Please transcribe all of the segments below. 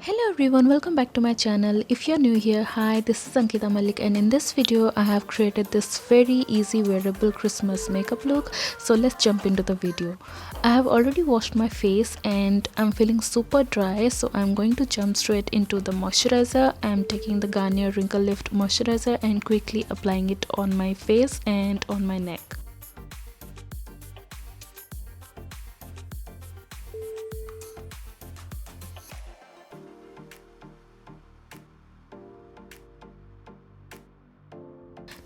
Hello everyone, welcome back to my channel. If you're new here, hi, this is Ankita Mallick, and in this video I have created this very easy wearable Christmas makeup look. So let's jump into the video. I have already washed my face and I'm feeling super dry, so I'm going to jump straight into the moisturizer. I'm taking the Garnier Wrinkle Lift Moisturizer and quickly applying it on my face and on my neck.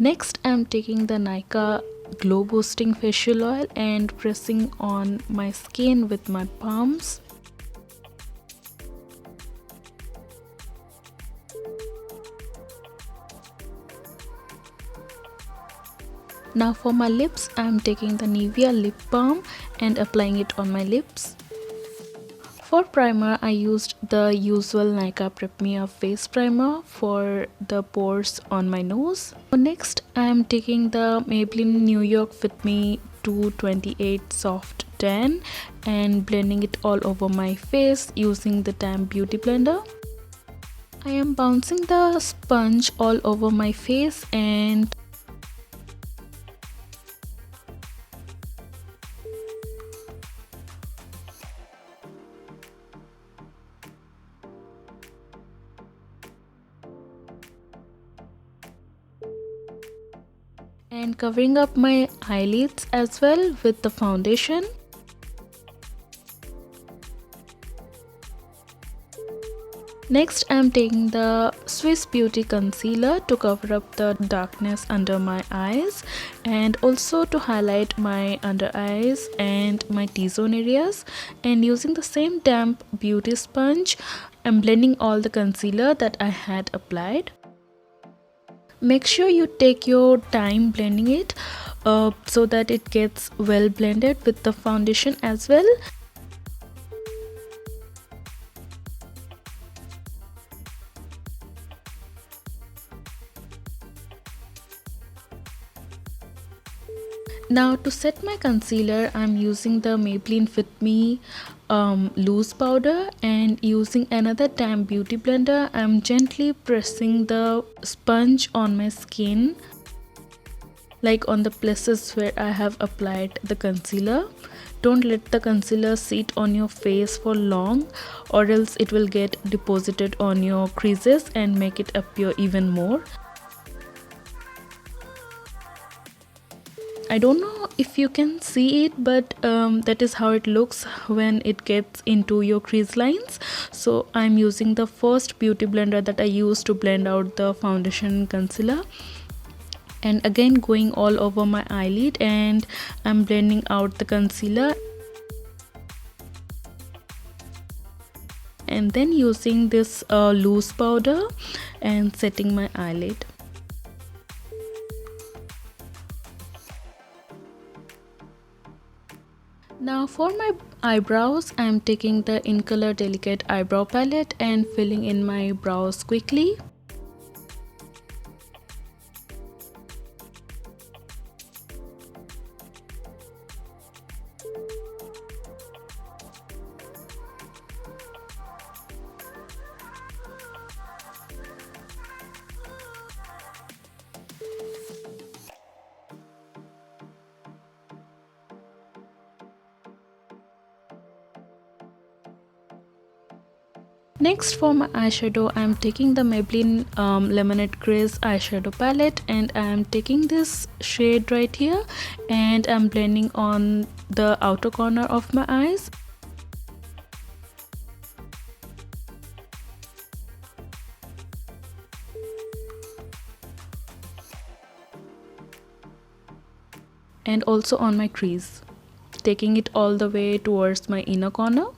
Next, I'm taking the Nykaa Glow Boosting Facial Oil and pressing on my skin with my palms. Now for my lips, I'm taking the Nivea Lip Balm and applying it on my lips. For primer, I used the usual Nykaa Prep Me Up face primer for the pores on my nose. Next, I am taking the Maybelline New York Fit Me 228 Soft Tan and blending it all over my face using the Tan Beauty Blender. I am bouncing the sponge all over my face and covering up my eyelids as well with the foundation. Next, I'm taking the Swiss Beauty concealer to cover up the darkness under my eyes and also to highlight my under eyes and my T-zone areas, and using the same damp beauty sponge, I'm blending all the concealer that I had applied. Make sure you take your time blending it so that it gets well blended with the foundation as well. Now to set my concealer, I'm using the Maybelline Fit Me loose powder, and using another Tan Beauty Blender, I'm gently pressing the sponge on my skin, like on the places where I have applied the concealer. Don't let the concealer sit on your face for long, or else it will get deposited on your creases and make it appear even more. I don't know if you can see it, but that is how it looks when it gets into your crease lines. So I'm using the first beauty blender that I used to blend out the foundation and concealer, and again going all over my eyelid, and I'm blending out the concealer and then using this loose powder and setting my eyelid. Now for my eyebrows, I am taking the Incolor Delicate Eyebrow Palette and filling in my brows quickly. Next, for my eyeshadow, I am taking the Maybelline Lemonade Craze eyeshadow palette, and I am taking this shade right here and I'm blending on the outer corner of my eyes. And also on my crease, taking it all the way towards my inner corner.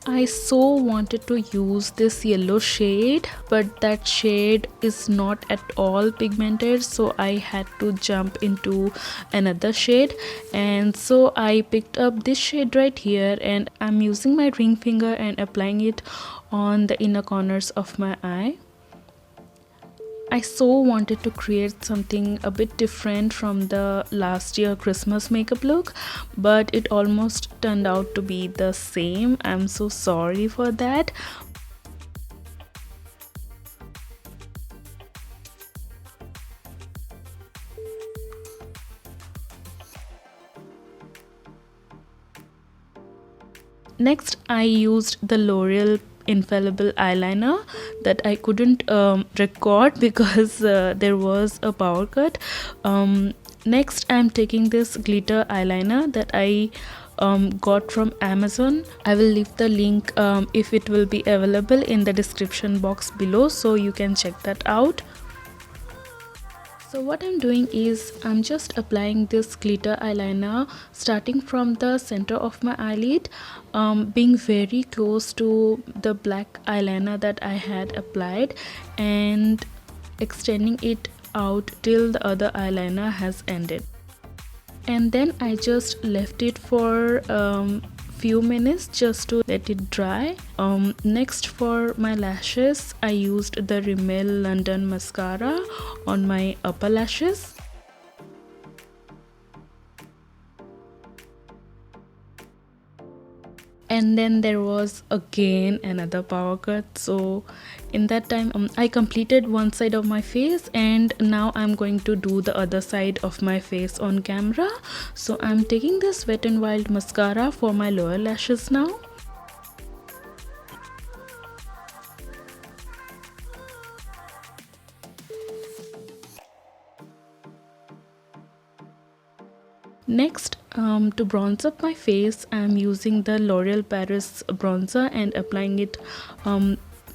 I so wanted to use this yellow shade, but that shade is not at all pigmented, so I had to jump into another shade, and so I picked up this shade right here, and I'm using my ring finger and applying it on the inner corners of my eye. I so wanted to create something a bit different from the last year Christmas makeup look, but it almost turned out to be the same. I'm so sorry for that. Next, I used the L'Oreal Infallible eyeliner that I couldn't record because there was a power cut. Next, I'm taking this glitter eyeliner that I got from Amazon. I will leave the link if it will be available in the description box below, so you can check that out. So what I'm doing is I'm just applying this glitter eyeliner starting from the center of my eyelid, being very close to the black eyeliner that I had applied and extending it out till the other eyeliner has ended. And then I just left it for few minutes just to let it dry. Next, for my lashes, I used the Rimmel London mascara on my upper lashes. And then there was again another power cut, so in that time I completed one side of my face, and now I'm going to do the other side of my face on camera. So I'm taking this Wet n Wild mascara for my lower lashes now. Next, to bronze up my face, I'm using the L'Oreal Paris bronzer and applying it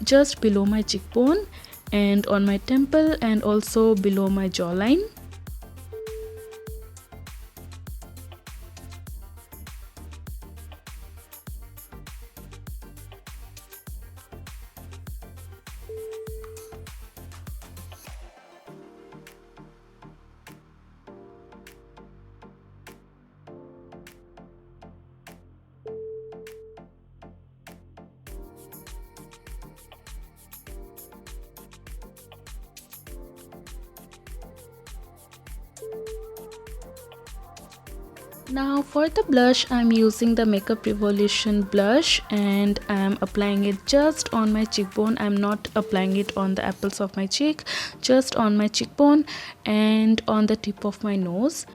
just below my cheekbone and on my temple and also below my jawline. Now for the blush, I'm using the Makeup Revolution blush and I'm applying it just on my cheekbone. I'm not applying it on the apples of my cheek, just on my cheekbone and on the tip of my nose.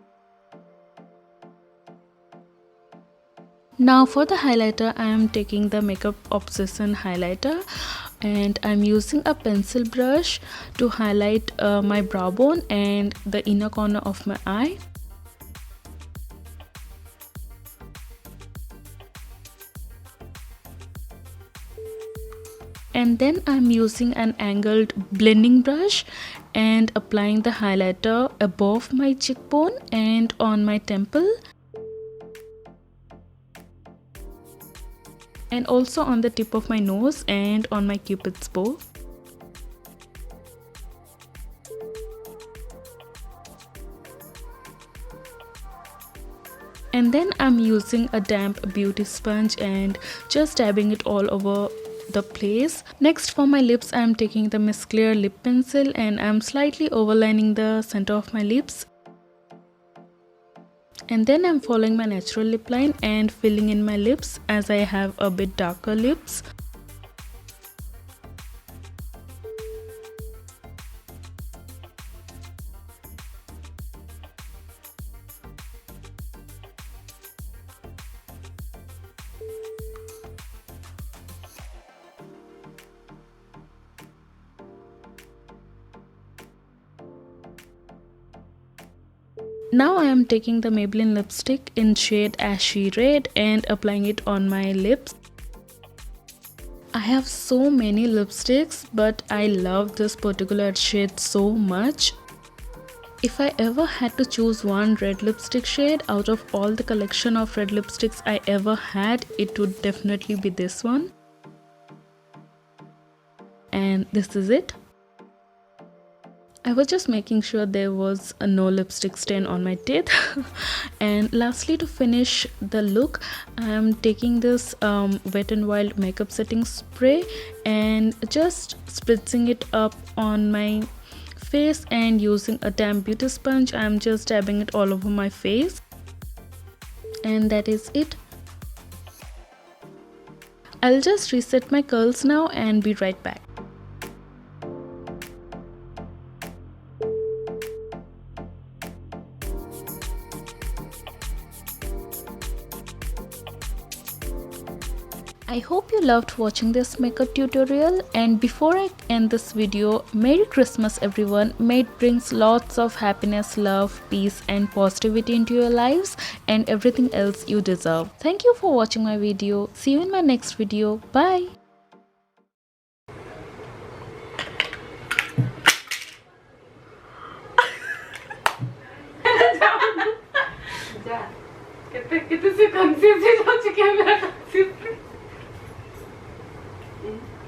Now for the highlighter, I am taking the Makeup Obsession highlighter and I'm using a pencil brush to highlight my brow bone and the inner corner of my eye. And then I'm using an angled blending brush and applying the highlighter above my cheekbone and on my temple, and also on the tip of my nose and on my cupid's bow. And then I'm using a damp beauty sponge and just dabbing it all over the place. Next, for my lips, I'm taking the Miss Clear lip pencil and I'm slightly overlining the center of my lips. And then I'm following my natural lip line and filling in my lips as I have a bit darker lips. Now I am taking the Maybelline lipstick in shade Ashy Red and applying it on my lips. I have so many lipsticks, but I love this particular shade so much. If I ever had to choose one red lipstick shade out of all the collection of red lipsticks I ever had, it would definitely be this one. And this is it. I was just making sure there was no lipstick stain on my teeth. And lastly, to finish the look, I am taking this Wet n Wild makeup setting spray and just spritzing it up on my face, and using a damp beauty sponge I'm just dabbing it all over my face, and that is it. I'll just reset my curls now and be right back. I hope you loved watching this makeup tutorial, and before I end this video, Merry Christmas everyone. May it brings lots of happiness, love, peace and positivity into your lives and everything else you deserve. Thank you for watching my video. See you in my next video. Bye.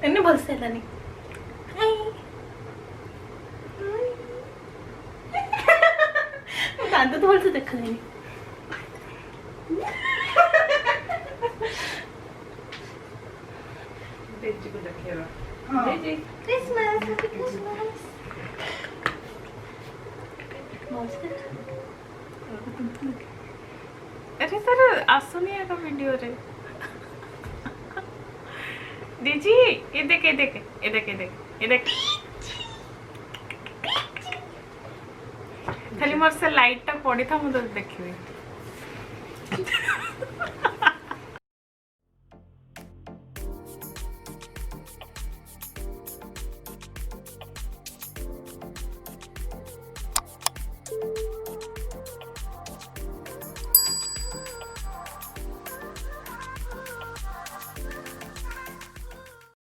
एने भलसे हेलानी दांत तो भलसे देखलेनी बेजी को देखिएगा बेजी Christmas happy Christmas अरे sir आसुनी है का वीडियो रे दीजी ये देख ये देख ये देख ये देख ये देख खाली मोर से लाइट टा पड़ी था मुझे देखिए